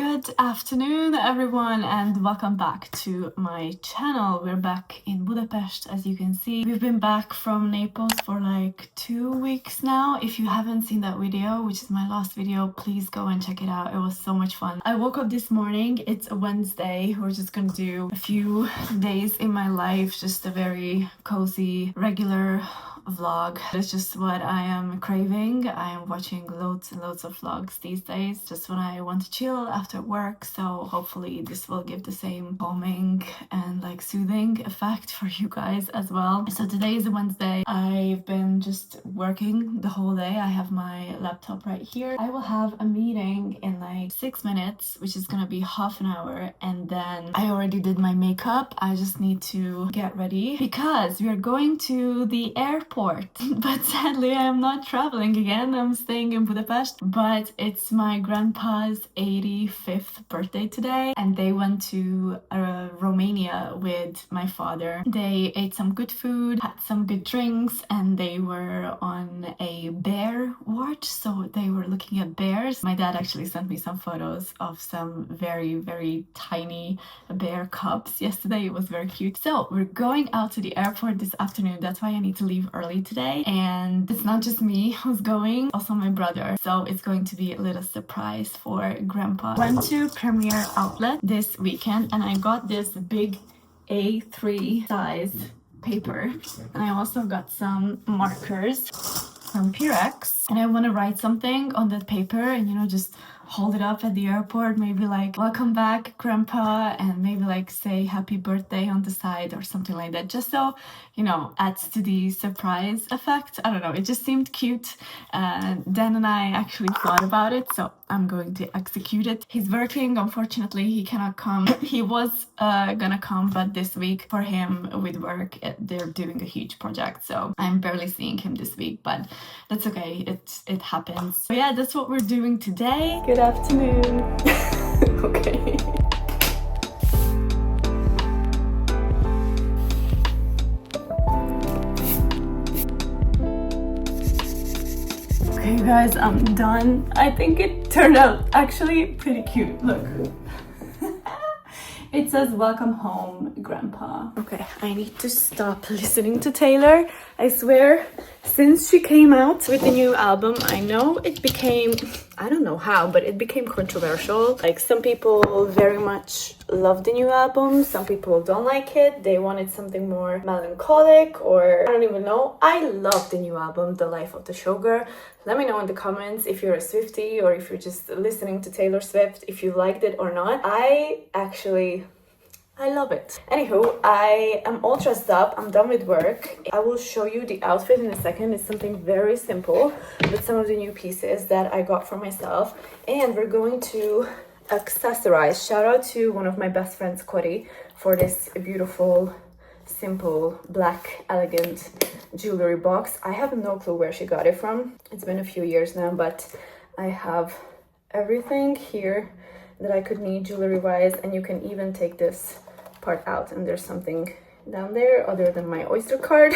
Good afternoon everyone and welcome back to my channel. We're back in Budapest, as you can see. We've been back from Naples for like 2 weeks now. If you haven't seen that video, which is my last video, please go and check it out. It was so much fun. I woke up this morning. It's a Wednesday. We're just gonna do a few days in my life, just a very cozy, regular vlog. It's just what I am craving. I am watching loads and loads of vlogs these days, just when I want to chill after work, so hopefully this will give the same calming and like soothing effect for you guys as well. So today is a Wednesday. I've been just working the whole day. I have my laptop right here. I will have a meeting in like 6 minutes, which is gonna be half an hour, and then I already did my makeup. I just need to get ready because we are going to the airport. But sadly I am not traveling again. I'm staying in Budapest, but it's my grandpa's 85th birthday today, and they went to Romania with my father. They ate some good food, had some good drinks, and they were on a bear watch, so they were looking at bears. My dad actually sent me some photos of some very tiny bear cubs yesterday. It was very cute. So we're going out to the airport this afternoon. That's why I need to leave early today, and it's not just me who's going, also my brother, so it's going to be a little surprise for grandpa. Went to Premier Outlet this weekend and I got this big A3 size paper, and I also got some markers from Pyrex, and I want to write something on that paper and, you know, just hold it up at the airport, maybe like welcome back grandpa, and maybe like say happy birthday on the side or something like that, just so, you know, adds to the surprise effect. I don't know, it just seemed cute. Dan and I actually thought about it, so I'm going to execute it. He's working, unfortunately he cannot come. He was gonna come, but this week for him with work they're doing a huge project, so I'm barely seeing him this week, but that's okay, it happens. So yeah, that's what we're doing today. Good afternoon. Okay. Okay guys, I'm done. I think it turned out actually pretty cute. Look. It says welcome home grandpa. Okay, I need to stop listening to Taylor. I swear, since she came out with the new album, I know it became, I don't know how, but it became controversial. Like, some people very much love the new album, some people don't like it. They wanted something more melancholic, or I don't even know. I love the new album, The Life of the Showgirl. Let me know in the comments if you're a Swiftie or if you're just listening to Taylor Swift, if you liked it or not. I love it. Anywho, I am all dressed up. I'm done with work. I will show you the outfit in a second. It's something very simple with some of the new pieces that I got for myself. And we're going to accessorize. Shout out to one of my best friends, Cody, for this beautiful, simple, black, elegant jewelry box. I have no clue where she got it from. It's been a few years now, but I have everything here that I could need jewelry-wise, and you can even take this part out and there's something down there other than my Oyster card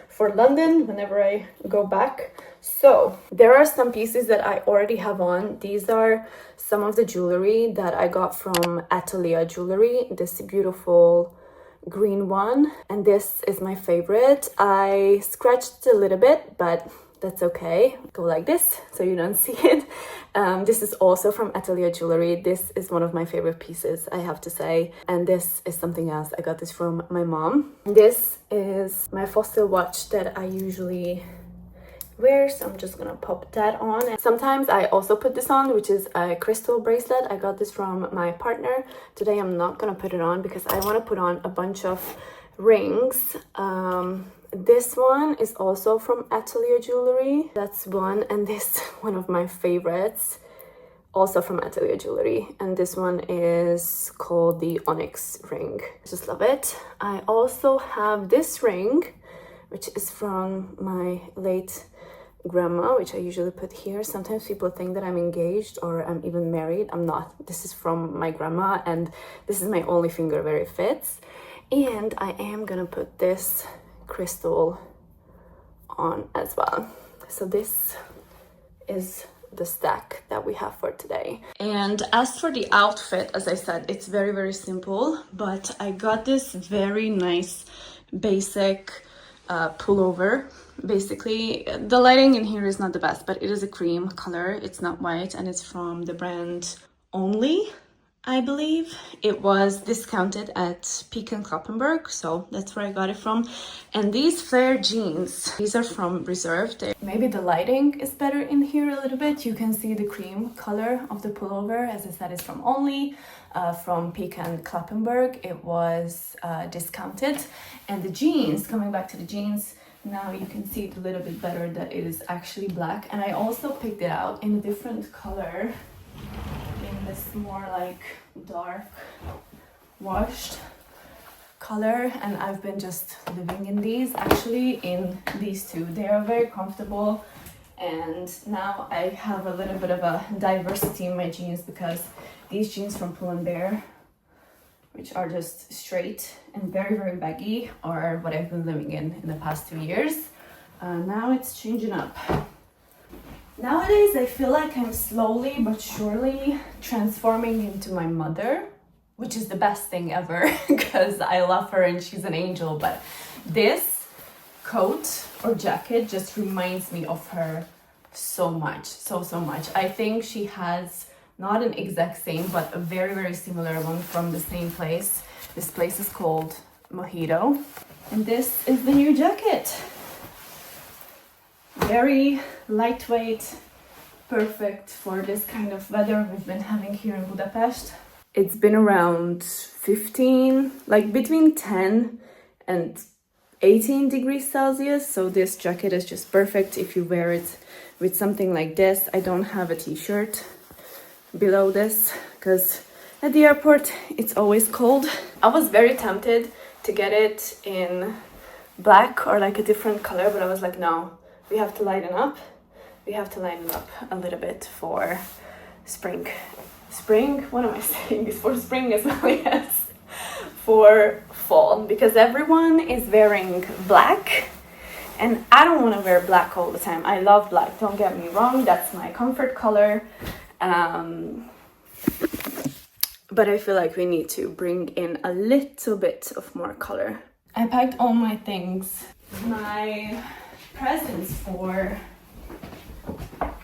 for London whenever I go back. So there are some pieces that I already have on. These are some of the jewelry that I got from Atelier Jewelry, this beautiful green one, and this is my favorite. I scratched a little bit, but that's okay. Go like this so you don't see it. This is also from Atelier Jewelry. This is one of my favorite pieces, I have to say. And this is something else. I got this from my mom. This is my fossil watch that I usually wear, so I'm just gonna pop that on. And sometimes I also put this on, which is a crystal bracelet. I got this from my partner. Today I'm not gonna put it on because I want to put on a bunch of rings. This one is also from Atelier Jewelry. That's one. And this one of my favorites, also from Atelier Jewelry, and this one is called the Onyx ring. I just love it. I also have this ring, which is from my late grandma, which I usually put here. Sometimes people think that I'm engaged or I'm even married. I'm not. This is from my grandma, and this is my only finger where it fits. And I am gonna put this crystal on as well. So this is the stack that we have for today. And as for the outfit, as I said, it's very, very simple, but I got this very nice basic pullover. Basically, the lighting in here is not the best, but it is a cream color. It's not white, and it's from the brand Only, I believe. It was discounted at Peek & Kloppenburg, so that's where I got it from. And these flare jeans, these are from Reserve. Maybe the lighting is better in here a little bit. You can see the cream color of the pullover. As I said, it's from Only, from Peek & Kloppenburg. It was discounted. And the jeans, coming back to the jeans, now you can see it a little bit better that it is actually black. And I also picked it out in a different color, in this more like dark washed color, and I've been just living in these, actually in these two. They are very comfortable, and now I have a little bit of a diversity in my jeans, because these jeans from Pull & Bear, which are just straight and very, very baggy, are what I've been living in the past 2 years. Now it's changing up. Nowadays, I feel like I'm slowly but surely transforming into my mother, which is the best thing ever, because I love her and she's an angel. But this coat or jacket just reminds me of her so much, so much. I think she has not an exact same, but a very, very similar one from the same place. This place is called Mojito, and this is the new jacket. Very lightweight, perfect for this kind of weather we've been having here in Budapest. It's been around 15, like between 10 and 18 degrees Celsius, so this jacket is just perfect if you wear it with something like this. I don't have a t-shirt below this because at the airport it's always cold. I was very tempted to get it in black or like a different color, but I was like, no, we have to lighten up. We have to lighten up a little bit for spring. Spring? What am I saying? It's for spring as well, yes. For fall, because everyone is wearing black, and I don't want to wear black all the time. I love black, don't get me wrong, that's my comfort color. But I feel like we need to bring in a little bit of more color. I packed all my things. My presents for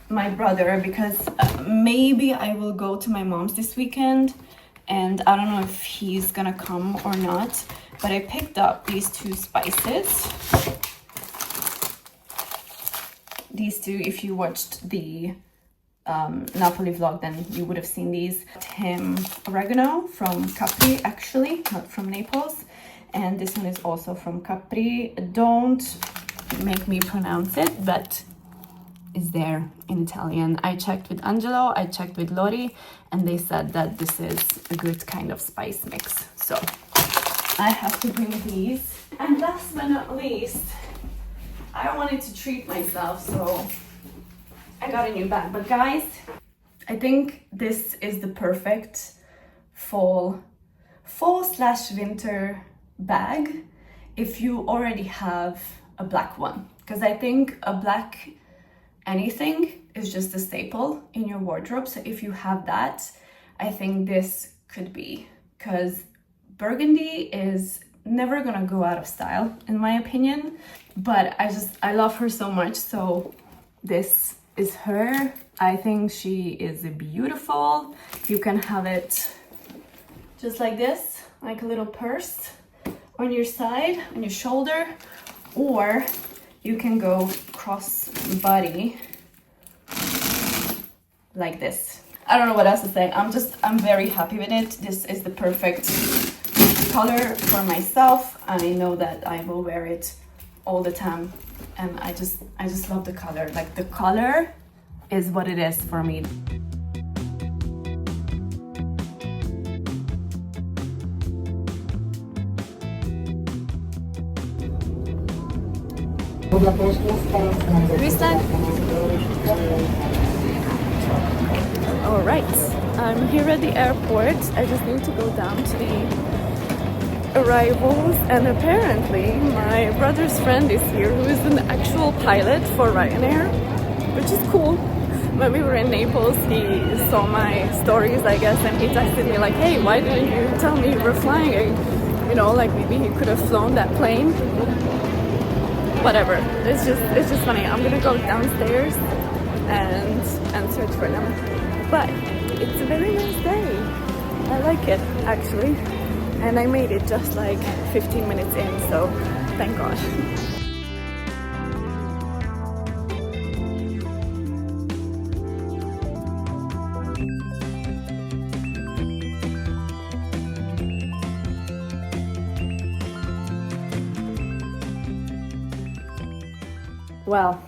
my brother, because maybe I will go to my mom's this weekend, and I don't know if he's gonna come or not, but I picked up these two spices. These two, if you watched the Napoli vlog, then you would have seen these. Him oregano from Capri, actually, not from Naples, and this one is also from Capri. Don't make me pronounce it, but is there in Italian. I checked with Angelo, I checked with Lori, and they said that this is a good kind of spice mix. So I have to bring these. And last but not least, I wanted to treat myself, so I got a new bag. But guys, I think this is the perfect fall/winter bag if you already have a black one, because I think a black anything is just a staple in your wardrobe. So if you have that, I think this could be, because burgundy is never gonna go out of style in my opinion, but I love her so much, so this is her. I think she is beautiful. You can have it just like this, like a little purse on your side, on your shoulder, or you can go cross body like this. I don't know what else to say. I'm very happy with it. This is the perfect color for myself. I know that I will wear it all the time, and I just love the color. Like, the color is what it is for me. All right, I'm here at the airport. I just need to go down to the arrivals, and apparently my brother's friend is here, who is an actual pilot for Ryanair, which is cool. when we were in Naples, he saw my stories, I guess, and he texted me like, hey, why didn't you tell me you were flying? You know, like maybe he could have flown that plane. Whatever. It's just funny. I'm gonna go downstairs and search for them. But it's a very nice day. I like it actually. And I made it just like 15 minutes in, so thank God. Well,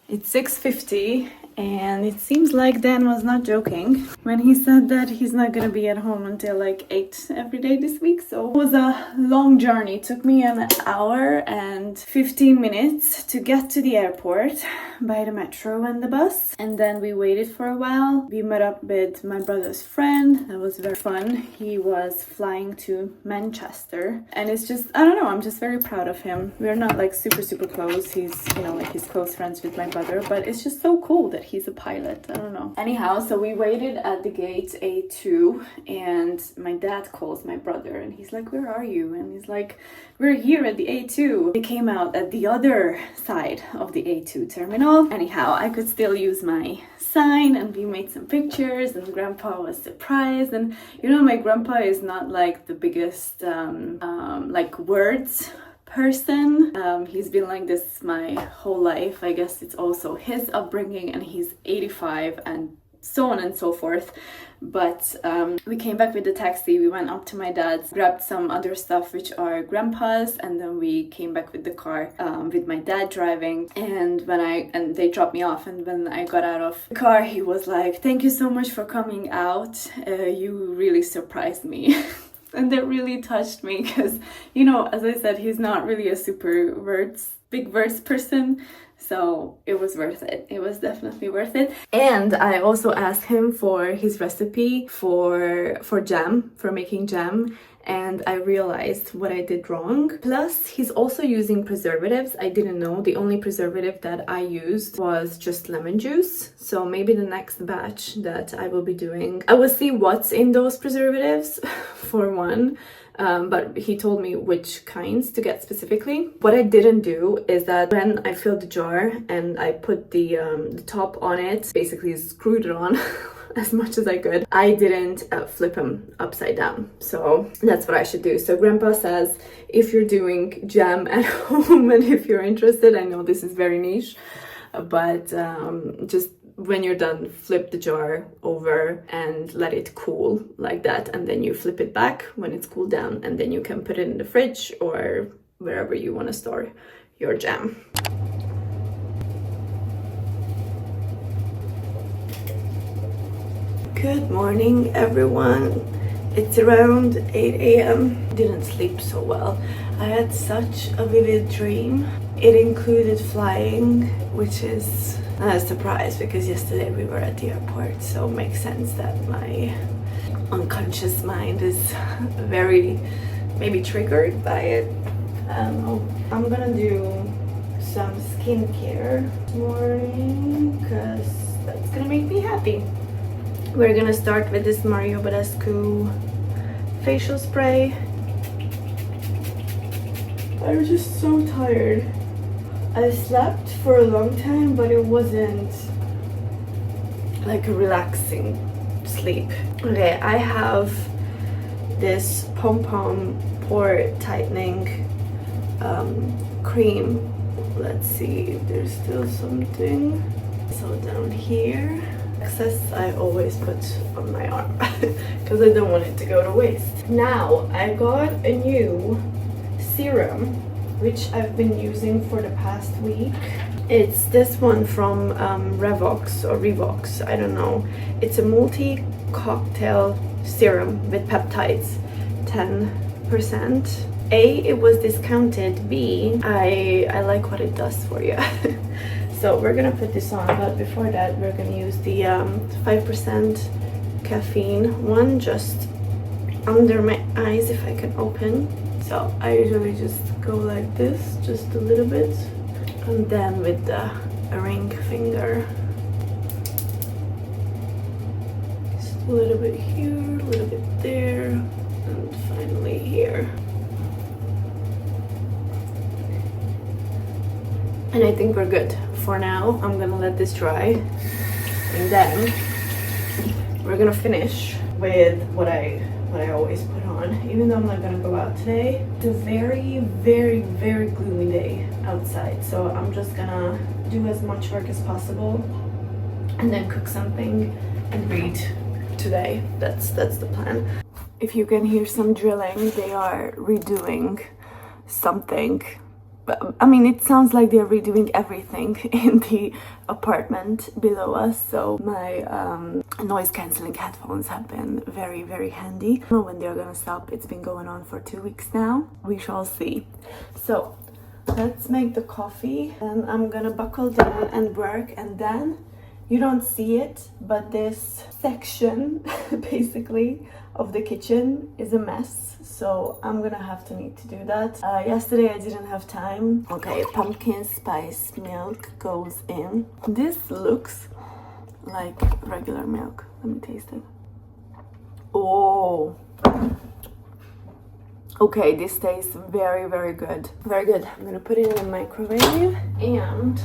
it's 6:50 and it seems like Dan was not joking when he said that he's not gonna be at home until like 8 every day this week. So it was a long journey. It took me an hour and 15 minutes to get to the airport by the metro and the bus. And then we waited for a while. We met up with my brother's friend. That was very fun. He was flying to Manchester. And it's just, I don't know, I'm just very proud of him. We're not like super close. He's, you know, like he's close friends with my brother, but it's just so cool that he's a pilot. I don't know. Anyhow, so we waited at the gate A2 and my dad calls my brother and he's like, where are you? And he's like, we're here at the A2. They came out at the other side of the A2 terminal. Anyhow, I could still use my sign and we made some pictures and grandpa was surprised. And you know, my grandpa is not like the biggest like words person. He's been like this my whole life. I guess it's also his upbringing and he's 85 and so on and so forth. But we came back with the taxi. We went up to my dad's, grabbed some other stuff which are grandpa's, and then we came back with the car with my dad driving. And when they dropped me off, and when I got out of the car, he was like, thank you so much for coming out. You really surprised me. And that really touched me because, you know, as I said, he's not really a super big words person. So it was worth it. It was definitely worth it. And I also asked him for his recipe for jam, for making jam. And I realized what I did wrong. Plus, he's also using preservatives. I didn't know. The only preservative that I used was just lemon juice. So maybe the next batch that I will be doing, I will see what's in those preservatives for one. But he told me which kinds to get specifically. What I didn't do is that when I filled the jar and I put the top on it, basically screwed it on as much as I could, I didn't flip him upside down. So that's what I should do. So grandpa says if you're doing jam at home and if you're interested, I know this is very niche, but just when you're done, flip the jar over and let it cool like that, and then you flip it back when it's cooled down, and then you can put it in the fridge or wherever you want to store your jam. Good morning, everyone. It's around 8 a.m. Didn't sleep so well. I had such a vivid dream. It included flying, which is a surprise because yesterday we were at the airport, so it makes sense that my unconscious mind is very maybe triggered by it. I'm gonna do some skincare this morning because that's gonna make me happy. We're gonna start with this Mario Badescu facial spray. I'm just so tired. I slept for a long time, but it wasn't like a relaxing sleep. Okay, I have this Pom Pom pore tightening cream. Let's see if there's still something. So down here, excess I always put on my arm because I don't want it to go to waste. Now I got a new serum which I've been using for the past week. It's this one from Revox, I don't know. It's a multi-cocktail serum with peptides, 10%. A, it was discounted. B, I like what it does for you. So we're gonna put this on, but before that we're gonna use the 5% caffeine one just under my eyes if I can open. So I usually just go like this, just a little bit, and then with the ring finger A little bit here, a little bit there, and finally here. And I think we're good for now. I'm gonna let this dry, and then we're gonna finish with what I always put on, even though I'm not gonna go out today. It's a very, very, very gloomy day outside, so I'm just gonna do as much work as possible and then cook something and read today. That's the plan. If you can hear some drilling, they are redoing something. But I mean, it sounds like they're redoing everything in the apartment below us, so my noise cancelling headphones have been very, very handy. I don't know when they're gonna stop. It's been going on for 2 weeks now. We shall see. So let's make the coffee, and I'm gonna buckle down and work, and then you don't see it, but this section basically of the kitchen is a mess, so I'm gonna need to do that. Yesterday I didn't have time. Okay, pumpkin spice milk goes in. This looks like regular milk. Let me taste it. Oh, okay, this tastes very, very good. Very good. I'm gonna put it in the microwave, and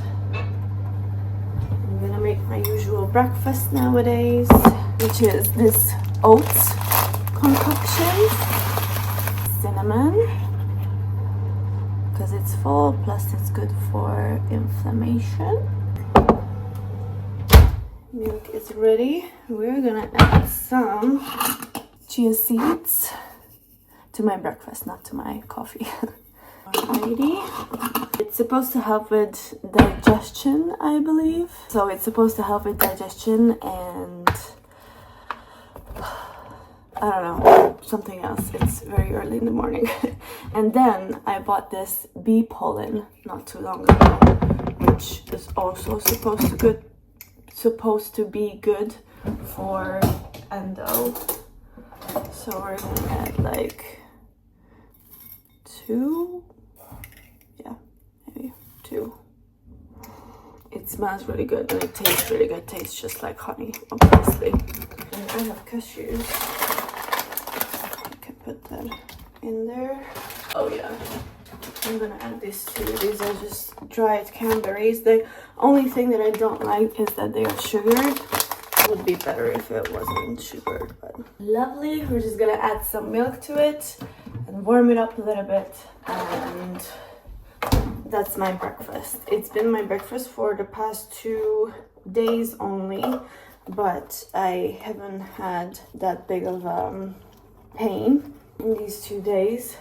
I'm gonna make my usual breakfast nowadays, which is this oats concoction, cinnamon, because it's full, plus it's good for inflammation. Milk is ready. We're gonna add some chia seeds to my breakfast, not to my coffee. Alrighty. It's supposed to help with digestion, I believe. So it's supposed to help with digestion and I don't know, something else. It's very early in the morning. And then I bought this bee pollen not too long ago, which is also supposed to be good for endo. So we're gonna add like 2. Yeah, maybe 2. It smells really good and it tastes really good. It tastes just like honey, obviously. And I have cashews. I can put that in there. Oh yeah, I'm gonna add this too. These are just dried cranberries. The only thing that I don't like is that they are sugared. It would be better if it wasn't sugared, but lovely. We're just gonna add some milk to it and warm it up a little bit, and that's my breakfast. It's been my breakfast for the past 2 days only, but I haven't had that big of pain in these 2 days,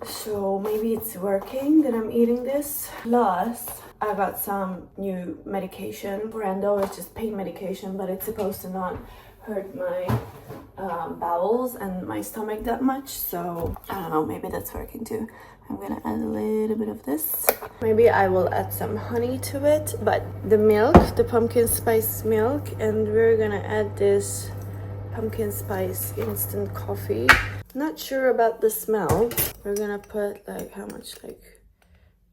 so maybe it's working that I'm eating this. Plus I got some new medication. Brando is just pain medication, but it's supposed to not hurt my bowels and my stomach that much, so I don't know, maybe that's working too. I'm gonna add a little bit of this. Maybe I will add some honey to it, but the milk, the pumpkin spice milk, and we're gonna add this pumpkin spice instant coffee. Not sure about the smell. We're gonna put like, how much, like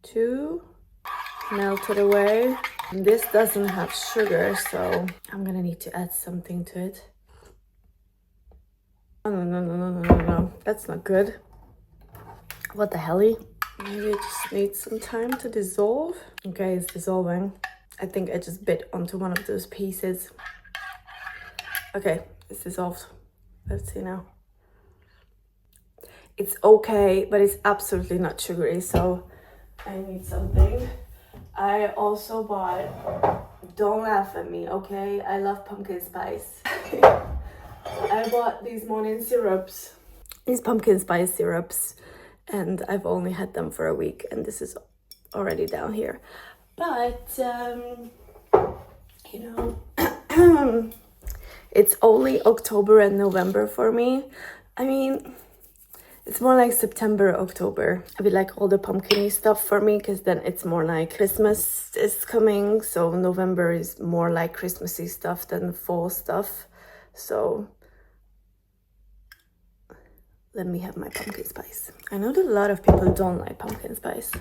2, melt it away. And this doesn't have sugar, so I'm gonna need to add something to it. Oh, no, that's not good. What the helly? Maybe it just needs some time to dissolve. Okay, it's dissolving. I think I just bit onto one of those pieces. Okay, it's dissolved. Let's see now. It's okay, but it's absolutely not sugary, so I need something. I also bought, don't laugh at me, okay? I love pumpkin spice. I bought these morning syrups, these pumpkin spice syrups, and I've only had them for a week, and this is already down here. But, you know, it's only October and November for me. I mean, it's more like September, October. I would like all the pumpkin-y stuff for me, because then it's more like Christmas is coming. So November is more like Christmassy stuff than fall stuff. So let me have my pumpkin spice. I know that a lot of people don't like pumpkin spice,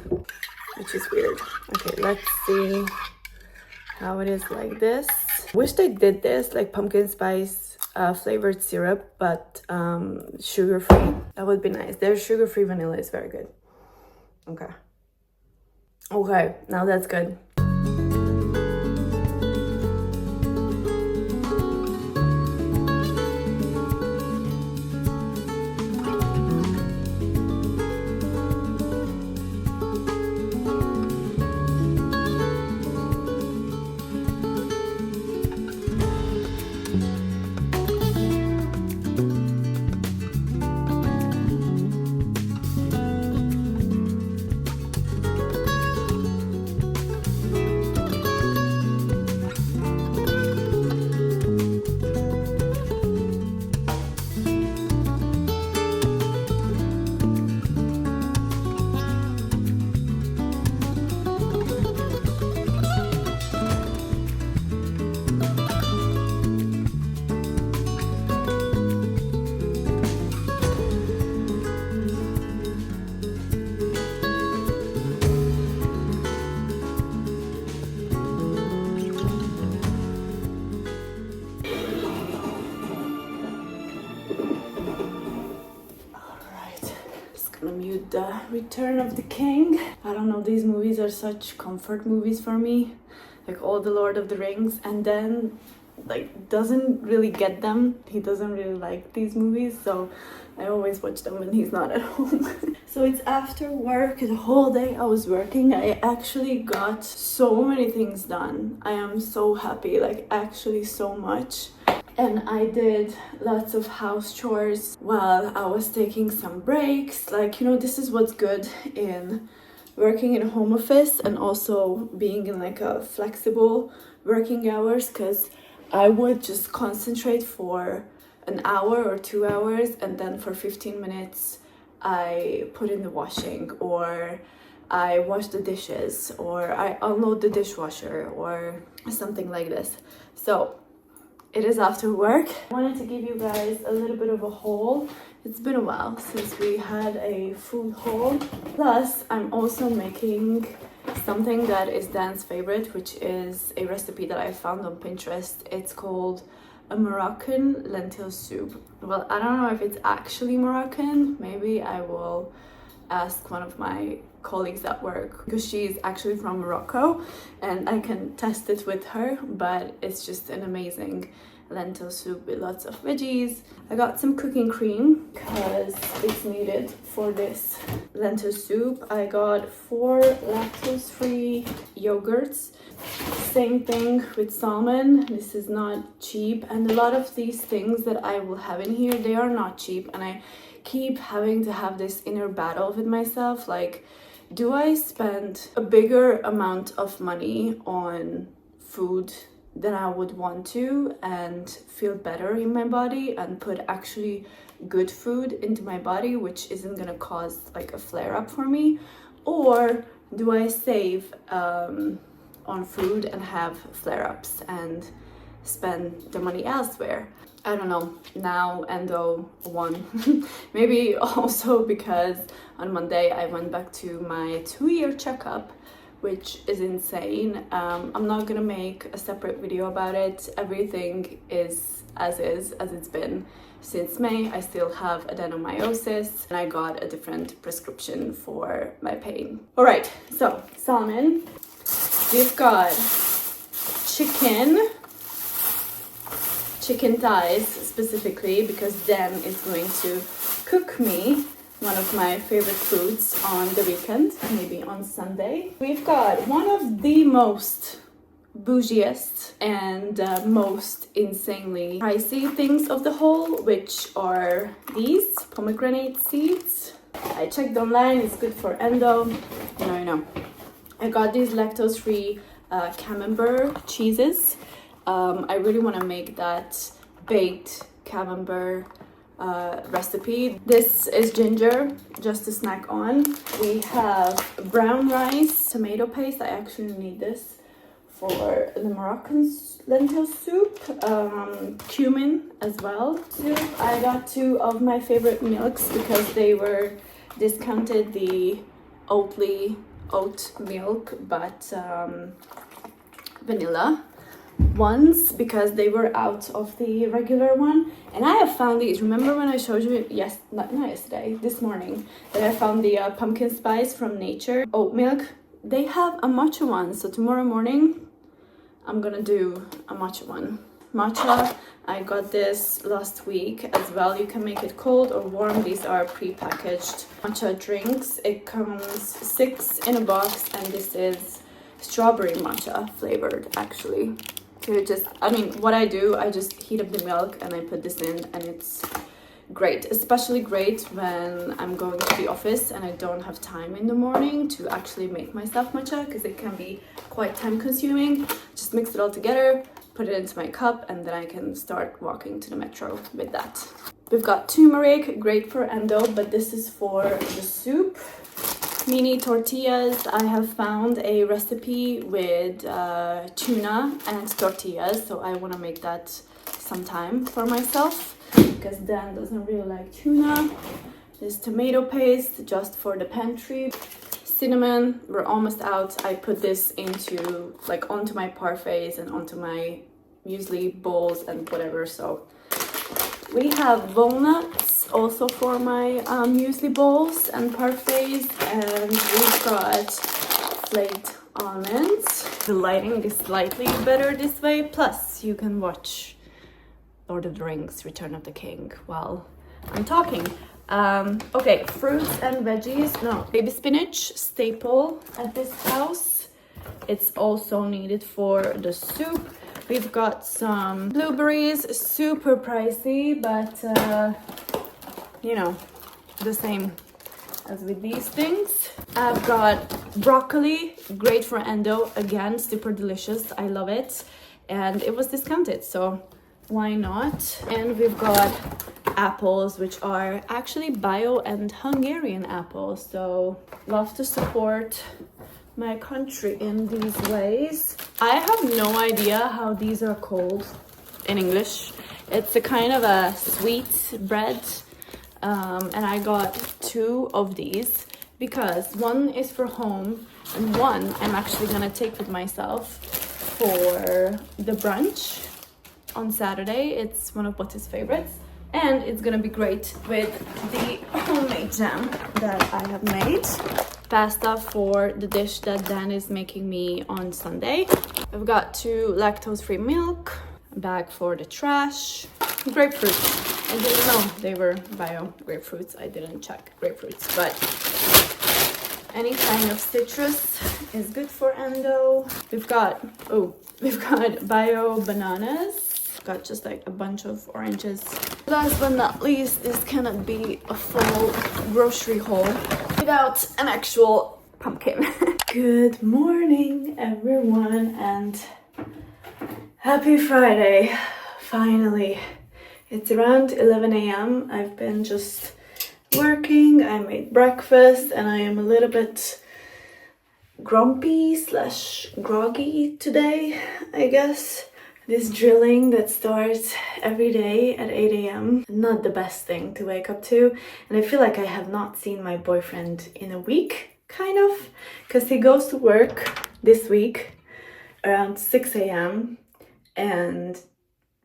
which is weird. Okay, let's see how it is like this. Wish they did this like pumpkin spice flavored syrup, but sugar free. That would be nice. Their sugar free vanilla is very good. Okay, now that's good. Mute the Return of the King. I don't know, these movies are such comfort movies for me, like all the Lord of the Rings, and then like doesn't really get them. He doesn't really like these movies, so I always watch them when he's not at home. So it's after work, the whole day I was working. I actually got so many things done. I am so happy, like actually so much. And I did lots of house chores while I was taking some breaks. Like, you know, this is what's good in working in a home office and also being in like a flexible working hours, because I would just concentrate for an hour or 2 hours, and then for 15 minutes I put in the washing, or I wash the dishes, or I unload the dishwasher, or something like this. So it is after work. I wanted to give you guys a little bit of a haul. It's been a while since we had a food haul. Plus, I'm also making something that is Dan's favorite, which is a recipe that I found on Pinterest. It's called a Moroccan lentil soup. Well, I don't know if it's actually Moroccan. Maybe I will ask one of my colleagues at work, because she's actually from Morocco, and I can test it with her. But it's just an amazing lentil soup with lots of veggies. I got some cooking cream because it's needed for this lentil soup. I got 4 lactose-free yogurts. Same thing with salmon. This is not cheap, and a lot of these things that I will have in here, they are not cheap, and I keep having to have this inner battle with myself, like, do I spend a bigger amount of money on food than I would want to and feel better in my body and put actually good food into my body, which isn't gonna cause like a flare-up for me? Or do I save on food and have flare-ups and spend the money elsewhere? I don't know, now endo one. Maybe also because on Monday I went back to my 2-year checkup, which is insane. I'm not gonna make a separate video about it. Everything is as it's been since May. I still have adenomyosis, and I got a different prescription for my pain. All right, so salmon. We've got chicken thighs specifically, because Dan is going to cook me one of my favorite foods on the weekend, maybe on Sunday. We've got one of the most bougiest and most insanely pricey things of the whole, which are these pomegranate seeds. I checked online, it's good for endo. You know. I got these lactose-free camembert cheeses. I really want to make that baked camembert recipe. This is ginger, just to snack on. We have brown rice, tomato paste. I actually need this for the Moroccan lentil soup. Cumin as well. Soup. I got 2 of my favorite milks because they were discounted, the oat milk, but vanilla. ones because they were out of the regular one, and I have found these. Remember when I showed you not yesterday, this morning, that I found the pumpkin spice from Nature oat milk? They have a matcha one, so tomorrow morning I'm gonna do a matcha one. Matcha, I got this last week as well. You can make it cold or warm. These are pre-packaged matcha drinks. It comes 6 in a box, and this is strawberry matcha flavored actually. So what I do, I just heat up the milk and I put this in, and it's great, especially great when I'm going to the office and I don't have time in the morning to actually make myself matcha, because it can be quite time consuming. Just mix it all together, put it into my cup, and then I can start walking to the metro with that. We've got turmeric, great for endo, but this is for the soup. Mini tortillas. I have found a recipe with tuna and tortillas, so I want to make that sometime for myself, because Dan doesn't really like tuna. This tomato paste just for the pantry. Cinnamon, we're almost out. I put this onto my parfaits and onto my muesli bowls and whatever. So we have walnuts also for my muesli bowls and parfaits, and we've got flaked almonds. The lighting is slightly better this way, plus you can watch Lord of the Rings Return of the King while I'm talking. Okay, fruits and veggies. No, baby spinach, staple at this house. It's also needed for the soup. We've got some blueberries, super pricey, but the same as with these things. I've got broccoli, great for endo, again, super delicious, I love it, and it was discounted, so why not? And we've got apples, which are actually bio and Hungarian apples, so love to support my country in these ways. I have no idea how these are called in English. It's a kind of a sweet bread, and I got 2 of these because one is for home and one I'm actually gonna take with myself for the brunch on Saturday. It's one of Botti's favorites, and it's gonna be great with the homemade jam that I have made. Pasta for the dish that Dan is making me on Sunday. I've got 2 lactose-free milk, a bag for the trash, grapefruits. I didn't know they were bio grapefruits. I didn't check grapefruits, but any kind of citrus is good for endo. We've got bio bananas. Got just like a bunch of oranges. Last but not least, this cannot be a full grocery haul without an actual pumpkin. Good morning, everyone, and happy Friday. Finally, it's around 11 a.m. I've been just working. I made breakfast and I am a little bit grumpy / groggy today, I guess. This drilling that starts every day at 8 a.m. not the best thing to wake up to, and I feel like I have not seen my boyfriend in a week, kind of, because he goes to work this week around 6 a.m. and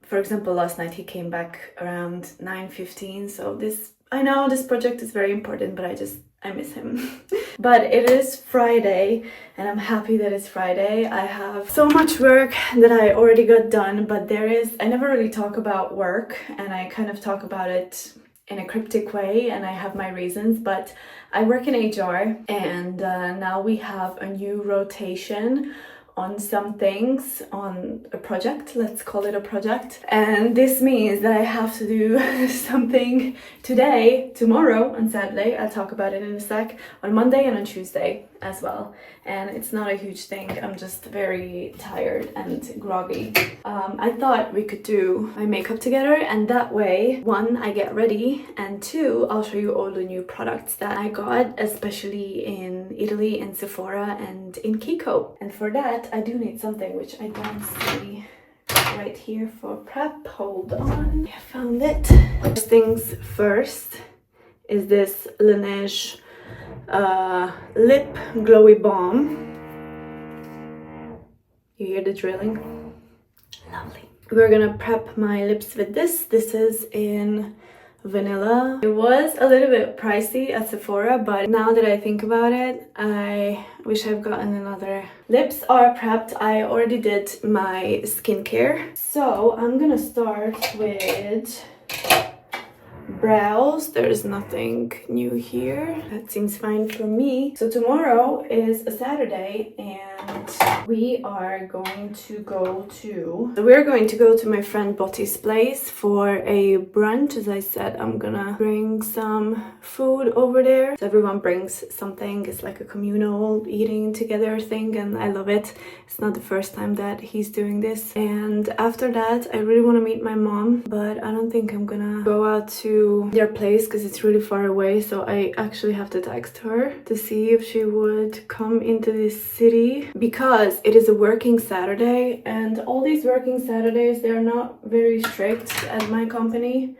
for example last night he came back around 9:15. So I know this project is very important, but I miss him. But it is Friday and I'm happy that it's Friday. I have so much work that I already got done, but I never really talk about work, and I kind of talk about it in a cryptic way, and I have my reasons, but I work in HR, and now we have a new rotation on some things, on a project, let's call it a project. And this means that I have to do something today, tomorrow, on Saturday, I'll talk about it in a sec, on Monday and on Tuesday as well. And it's not a huge thing, I'm just very tired and groggy. I thought we could do my makeup together, and that way, 1, I get ready, and 2, I'll show you all the new products that I got, especially in Italy, in Sephora and in Kiko. And for that, I do need something which I don't see right here for prep. Hold on, I found it. First things first is this Laneige lip glowy balm. You hear the drilling? Lovely. We're gonna prep my lips with this. This is in vanilla. It was a little bit pricey at Sephora, but now that I think about it, I wish I've gotten another. Lips are prepped. I already did my skincare. So I'm gonna start with brows. There's nothing new here. That seems fine for me. So tomorrow is a Saturday and we're going to go to my friend Botti's place for a brunch. As I said, I'm gonna bring some food over there. So everyone brings something. It's like a communal eating together thing and I love it. It's not the first time that he's doing this. And after that, I really want to meet my mom, but I don't think I'm gonna go out to their place because it's really far away. So I actually have to text her to see if she would come into this city because it is a working Saturday, and all these working Saturdays, they're not very strict at my company.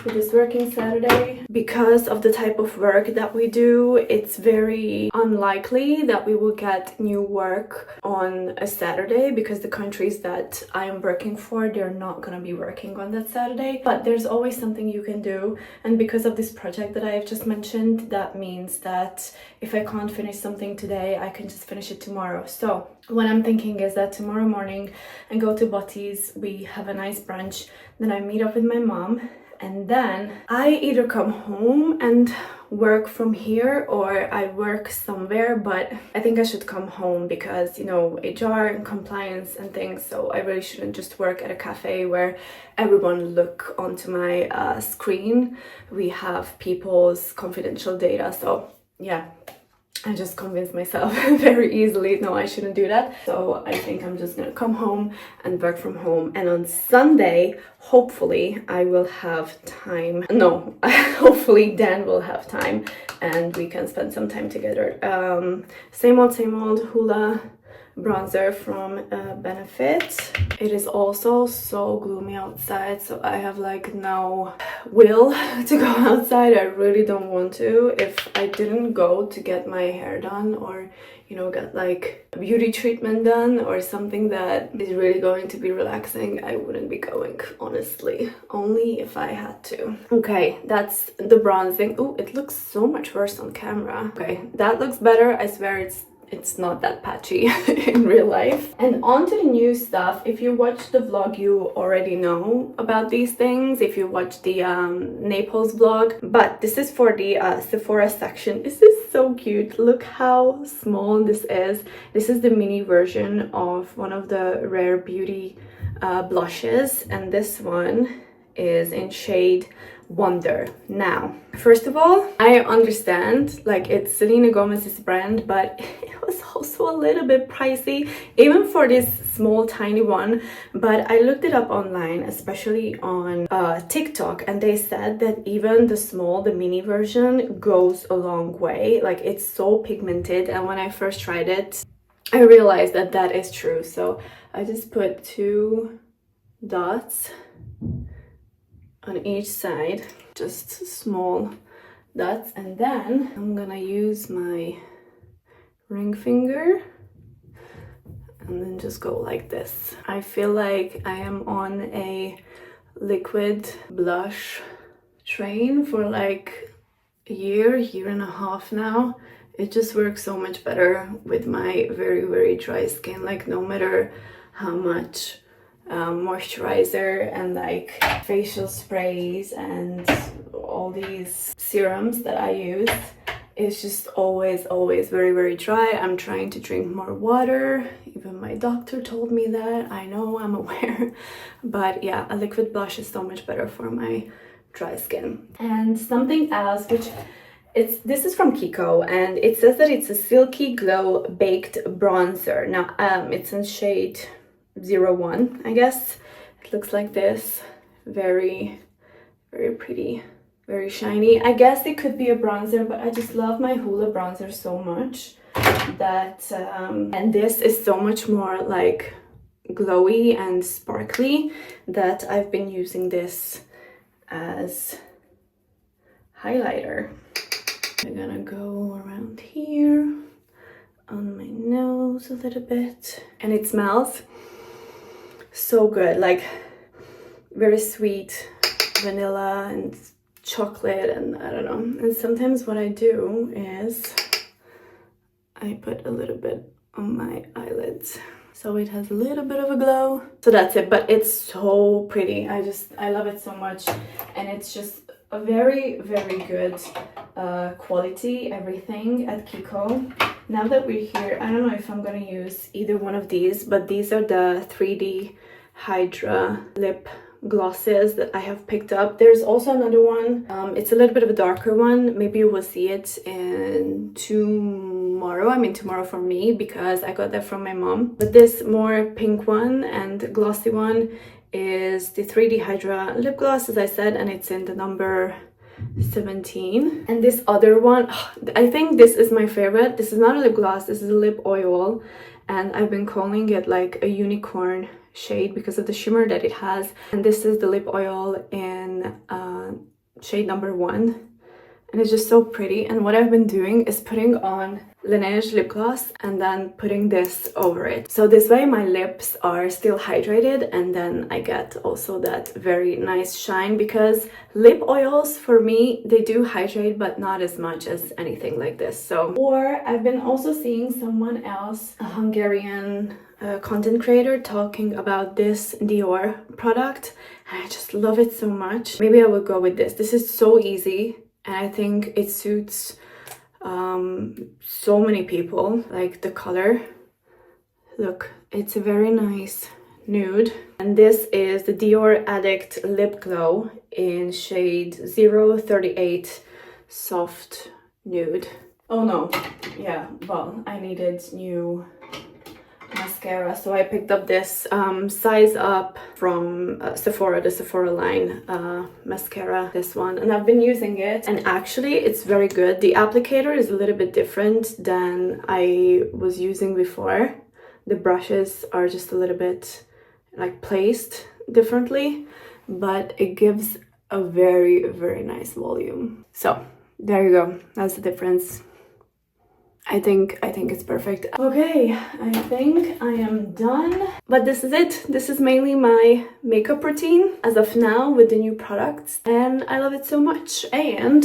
It is working Saturday. Because of the type of work that we do, it's very unlikely that we will get new work on a Saturday because the countries that I am working for, they're not gonna be working on that Saturday. But there's always something you can do. And because of this project that I have just mentioned, that means that if I can't finish something today, I can just finish it tomorrow. So what I'm thinking is that tomorrow morning I go to Botti's, we have a nice brunch, then I meet up with my mom. And then I either come home and work from here or I work somewhere, but I think I should come home because, you know, HR and compliance and things, so I really shouldn't just work at a cafe where everyone look onto my screen. We have people's confidential data, so yeah. I just convinced myself very easily, no, I shouldn't do that. So I think I'm just gonna come home and work from home. And on Sunday, hopefully I will have time. No, hopefully Dan will have time and we can spend some time together. Same old Hoola bronzer from Benefit. It is also so gloomy outside, so I have like no will to go outside. I really don't want to. If I didn't go to get my hair done or, you know, get like a beauty treatment done or something that is really going to be relaxing, I wouldn't be going, honestly. Only if I had to. Okay, that's the bronzing. Oh, it looks so much worse on camera. Okay, that looks better. I swear it's not that patchy in real life. And on to the new stuff. If you watched the vlog, you already know about these things. If you watched the Naples vlog, but this is for the Sephora section. This is so cute. Look how small this is. This is the mini version of one of the Rare Beauty blushes, and this one is in shade Wonder. Now, first of all, I understand, like, it's Selena Gomez's brand, but it was also a little bit pricey, even for this small tiny one. But I looked it up online, especially on TikTok, and they said that even the mini version goes a long way. Like, it's so pigmented, and when I first tried it, I realized that that is true. So I just put 2 dots on each side, just small dots, and then I'm gonna use my ring finger and then just go like this. I feel like I am on a liquid blush train for like a year and a half now. It just works so much better with my very dry skin. Like, no matter how much moisturizer and like facial sprays and all these serums that I use, it's just always very dry. I'm trying to drink more water. Even my doctor told me that. I know, I'm aware, but yeah, a liquid blush is so much better for my dry skin. And something else, which this is from Kiko, and it says that it's a silky glow baked bronzer. Now it's in shade 01, I guess. It looks like this. Very pretty, very shiny. I guess it could be a bronzer, but I just love my Hoola bronzer so much that and this is so much more like glowy and sparkly that I've been using this as highlighter. I'm gonna go around here on my nose a little bit, and it smells so good, like very sweet vanilla and chocolate, and I don't know. And sometimes what I do is I put a little bit on my eyelids so it has a little bit of a glow. So that's it, but it's so pretty. I love it so much, and it's just a very, very good quality everything at Kiko. Now that we're here, I don't know if I'm gonna use either one of these, but these are the 3D Hydra lip glosses that I have picked up. There's also another one. It's a little bit of a darker one. Maybe you will see it in tomorrow. I mean tomorrow for me, because I got that from my mom. But this more pink one and glossy one is the 3D Hydra lip gloss, as I said, and it's in the number 17. And this other one, I think this is my favorite. This is not a lip gloss, this is a lip oil, and I've been calling it like a unicorn shade because of the shimmer that it has. And this is the lip oil in shade number 1, and it's just so pretty. And what I've been doing is putting on Laneige lip gloss and then putting this over it, so this way my lips are still hydrated, and then I get also that very nice shine, because lip oils for me, they do hydrate but not as much as anything like this. So, or I've been also seeing someone else, a Hungarian content creator, talking about this Dior product, and I just love it so much. Maybe I will go with this. This is so easy, and I think it suits so many people. Like the color, look, it's a very nice nude, and this is the Dior Addict Lip Glow in shade 038 Soft Nude. Oh no, yeah, well, I needed new mascara, so I picked up this size up from Sephora, the Sephora line mascara, this one, and I've been using it, and actually it's very good. The applicator is a little bit different than I was using before. The brushes are just a little bit like placed differently, but it gives a very, very nice volume. So there you go, that's the difference. I think it's perfect. Okay, I think I am done. But this is it. This is mainly my makeup routine as of now with the new products, and I love it so much. And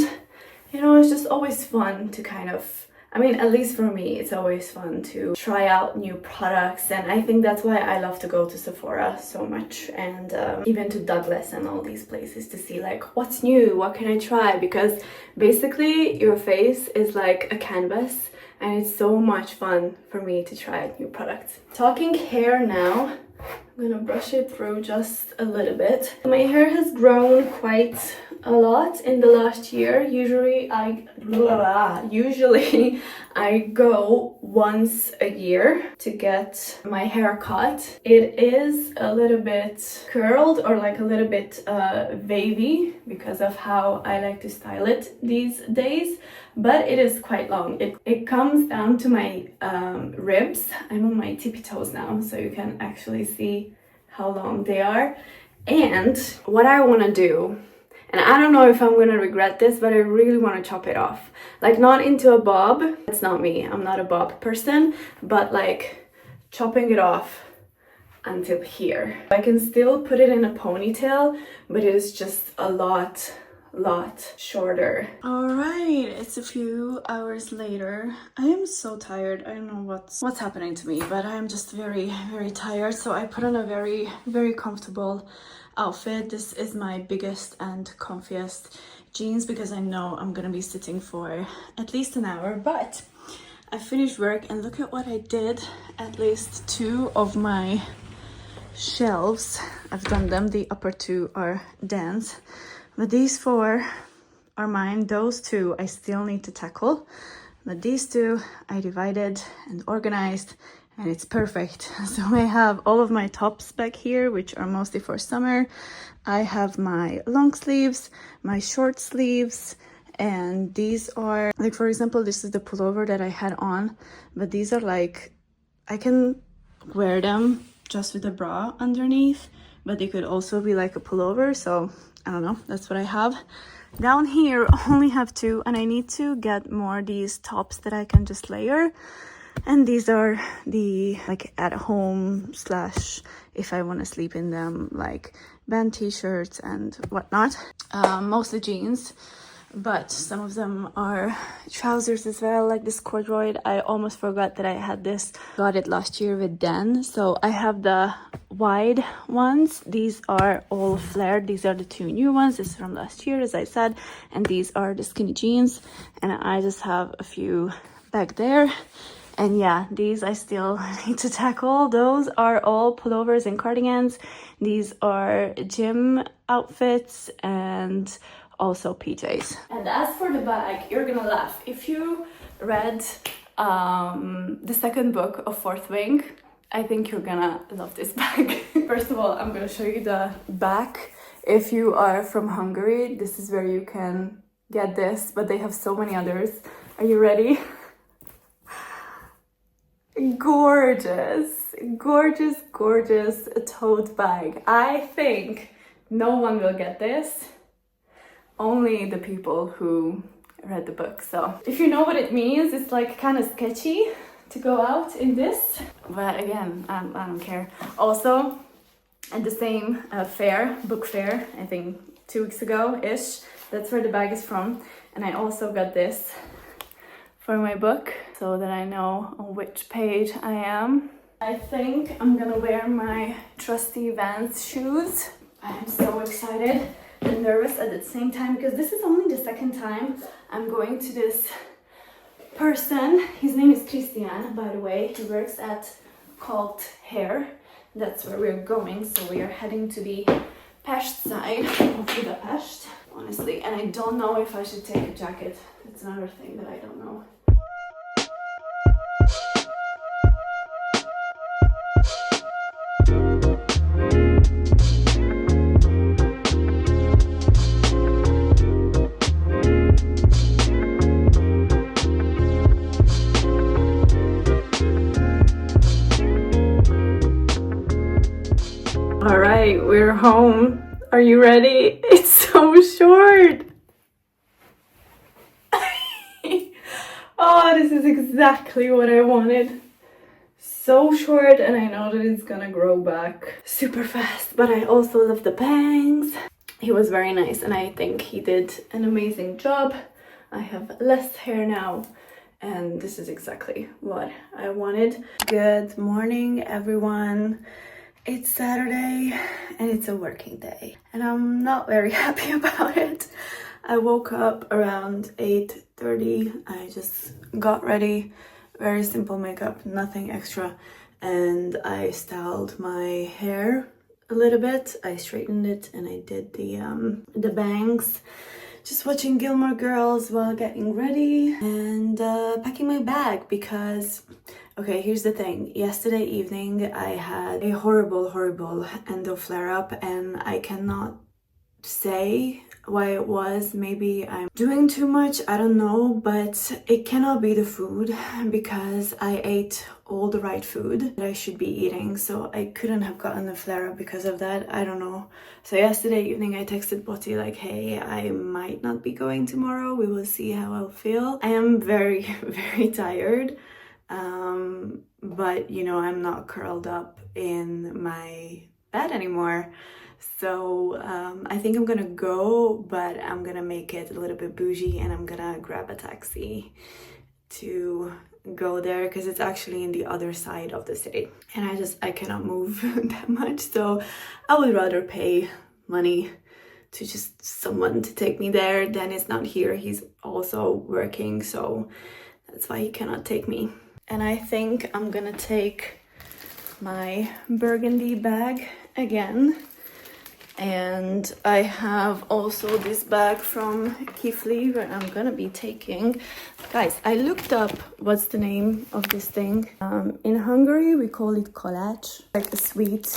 you know, it's just always fun to kind of, I mean, at least for me, it's always fun to try out new products, and I think that's why I love to go to Sephora so much, and even to Douglas and all these places, to see like what's new, what can I try, because basically your face is like a canvas, and it's so much fun for me to try out new products. Talking hair now, I'm gonna brush it through just a little bit. My hair has grown quite a lot in the last year. Usually I go once a year to get my hair cut. It is a little bit curled, or like a little bit wavy, because of how I like to style it these days, but it is quite long. It comes down to my ribs. I'm on my tippy toes now, so you can actually see how long they are. And what I want to do, and I don't know if I'm gonna regret this, but I really want to chop it off. Like not into a bob, it's not me, I'm not a bob person, but like chopping it off until here. I can still put it in a ponytail, but it is just a lot shorter. All right, it's a few hours later. I am so tired. I don't know what's happening to me, but I'm just very, very tired. So I put on a very, very comfortable outfit. This is my biggest and comfiest jeans, because I know I'm gonna be sitting for at least an hour. But I finished work, and look at what I did. At least 2 of my shelves, I've done them. The upper 2 are Dan's, but these 4 are mine. Those 2 I still need to tackle, but these 2 I divided and organized, and it's perfect. So I have all of my tops back here, which are mostly for summer. I have my long sleeves, my short sleeves, and these are, like, for example, this is the pullover that I had on, but these are like, I can wear them just with a bra underneath, but they could also be like a pullover. So I don't know, that's what I have. Down here I only have 2, and I need to get more these tops that I can just layer. And these are the like at home slash if I want to sleep in them, like band t-shirts and whatnot. Mostly jeans, but some of them are trousers as well, like this corduroy. I almost forgot that I had this. Got it last year with Dan. So I have the wide ones. These are all flared. These are the two new ones. This is from last year, as I said. And these are the skinny jeans. And I just have a few back there. And yeah, these I still need to tackle. Those are all pullovers and cardigans. These are gym outfits and also PJs. And as for the bag, you're gonna laugh. If you read the second book of Fourth Wing, I think you're gonna love this bag. First of all, I'm gonna show you the back. If you are from Hungary, this is where you can get this, but they have so many others. Are you ready? Gorgeous, gorgeous, gorgeous tote bag. I think no one will get this, only the people who read the book. So if you know what it means, it's like kind of sketchy to go out in this, but again, I don't care. Also, at the same book fair, I think 2 weeks ago ish, that's where the bag is from. And I also got this for my book so that I know on which page I am. I think I'm gonna wear my trusty Vans shoes. I am so excited and nervous at the same time because this is only the second time I'm going to this person. His name is Christian, by the way. He works at Cult Hair. That's where we're going. So we are heading to the Pest side of Budapest, honestly. And I don't know if I should take a jacket. It's another thing that I don't know. All right, we're home. Are you ready? It's so short. Oh, this is exactly what I wanted. So short, and I know that it's gonna grow back super fast, but I also love the bangs. He was very nice, and I think he did an amazing job. I have less hair now, and this is exactly what I wanted. Good morning, everyone. It's Saturday and it's a working day and I'm not very happy about it. I woke up around 8:30. I just got ready, very simple makeup, nothing extra, and I styled my hair a little bit. I straightened it and I did the bangs. Just watching Gilmore Girls while getting ready and packing my bag because, okay, here's the thing. Yesterday evening I had a horrible endo flare-up and I cannot say why it was. Maybe I'm doing too much, I don't know, but it cannot be the food because I ate all the right food that I should be eating, so I couldn't have gotten a flare-up because of that. I don't know. So yesterday evening I texted Botti like, hey, I might not be going tomorrow, we will see how I'll feel. I am very tired, but you know, I'm not curled up in my bed anymore. So I think I'm gonna go, but I'm gonna make it a little bit bougie and I'm gonna grab a taxi to go there because it's actually in the other side of the city and I cannot move that much, so I would rather pay money to just someone to take me there. Dan is not here, he's also working, so that's why he cannot take me. And I think I'm gonna take my burgundy bag again. And I have also this bag from Kifli where I'm gonna be taking. Guys, I looked up what's the name of this thing. In Hungary we call it kalács, like a sweet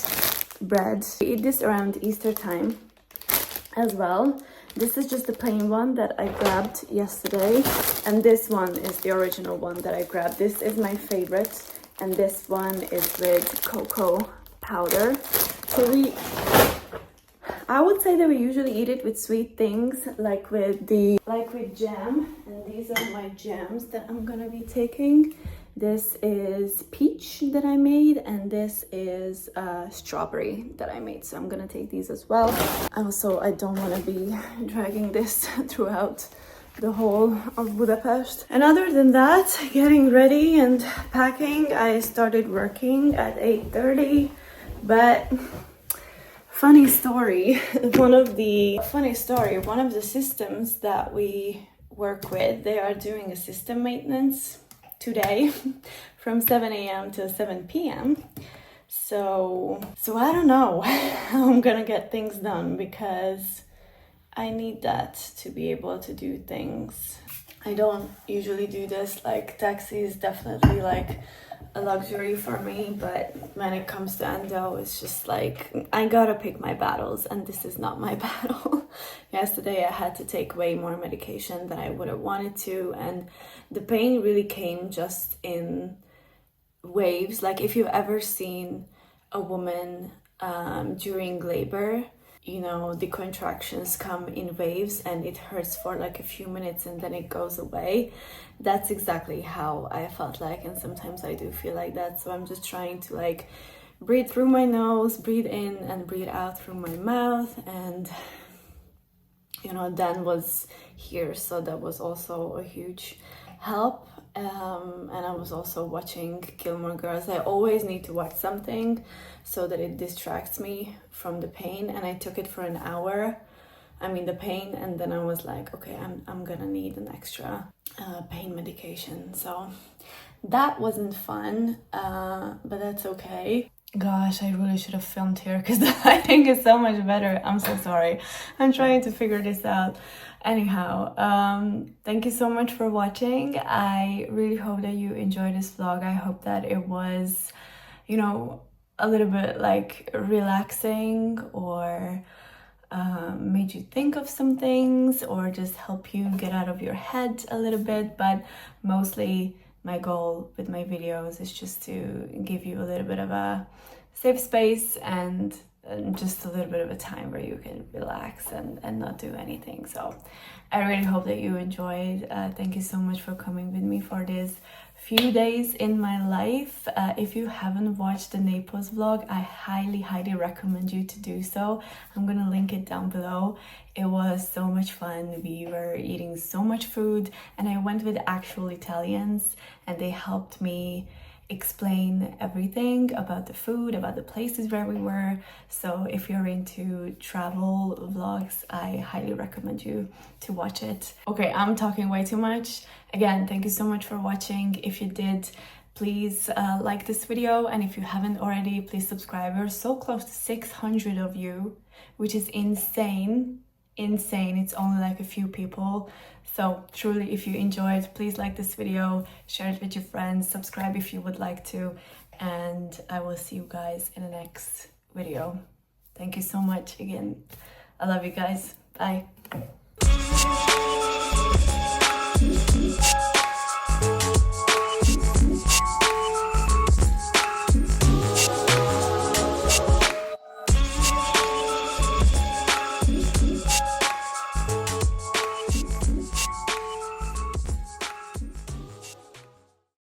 bread. We eat this around Easter time as well. This is just the plain one that I grabbed yesterday, and this one is the original one that I grabbed. This is my favorite, and this one is with cocoa powder. So I would say that we usually eat it with sweet things, like with jam, and these are my jams that I'm gonna be taking. This is peach that I made, and this is strawberry that I made. So I'm gonna take these as well. Also, I don't want to be dragging this throughout the whole of Budapest. And other than that, getting ready and packing, I started working at 8:30, but funny story, one of the systems that we work with, they are doing a system maintenance today from 7 a.m. till 7 p.m. So I don't know how I'm gonna get things done, because I need that to be able to do things. I don't usually do this, like taxi is definitely like a luxury for me, but when it comes to endo, it's just like I gotta pick my battles, and this is not my battle. Yesterday I had to take way more medication than I would have wanted to, and the pain really came just in waves. Like if you've ever seen a woman during labor, you know, the contractions come in waves and it hurts for like a few minutes and then it goes away. That's exactly how I felt like, and sometimes I do feel like that. So I'm just trying to like breathe through my nose, breathe in and breathe out through my mouth. And you know, Dan was here, so that was also a huge help. And I was also watching Gilmore Girls. I always need to watch something so that it distracts me from the pain, and I took it for an hour, the pain, and then I was like, okay, I'm gonna need an extra pain medication. So that wasn't fun, but that's okay. Gosh, I really should have filmed here because the lighting is so much better. I'm so sorry. I'm trying to figure this out. Anyhow, thank you so much for watching. I really hope that you enjoyed this vlog. I hope that it was, you know, a little bit like relaxing, or made you think of some things, or just help you get out of your head a little bit. But mostly my goal with my videos is just to give you a little bit of a safe space and just a little bit of a time where you can relax and not do anything. So I really hope that you enjoyed. Thank you so much for coming with me for this few days in my life. If you haven't watched the Naples vlog, I highly recommend you to do so. I'm gonna link it down below. It was so much fun. We were eating so much food, and I went with actual Italians, and they helped me explain everything about the food, about the places where we were. So if you're into travel vlogs, I highly recommend you to watch it. Okay, I'm talking way too much. Again, thank you so much for watching. If you did, please like this video, and if you haven't already, please subscribe. We're so close to 600 of you, which is insane. It's only like a few people. So truly, if you enjoyed, please like this video, share it with your friends, subscribe if you would like to, and I will see you guys in the next video. Thank you so much again. I love you guys. Bye.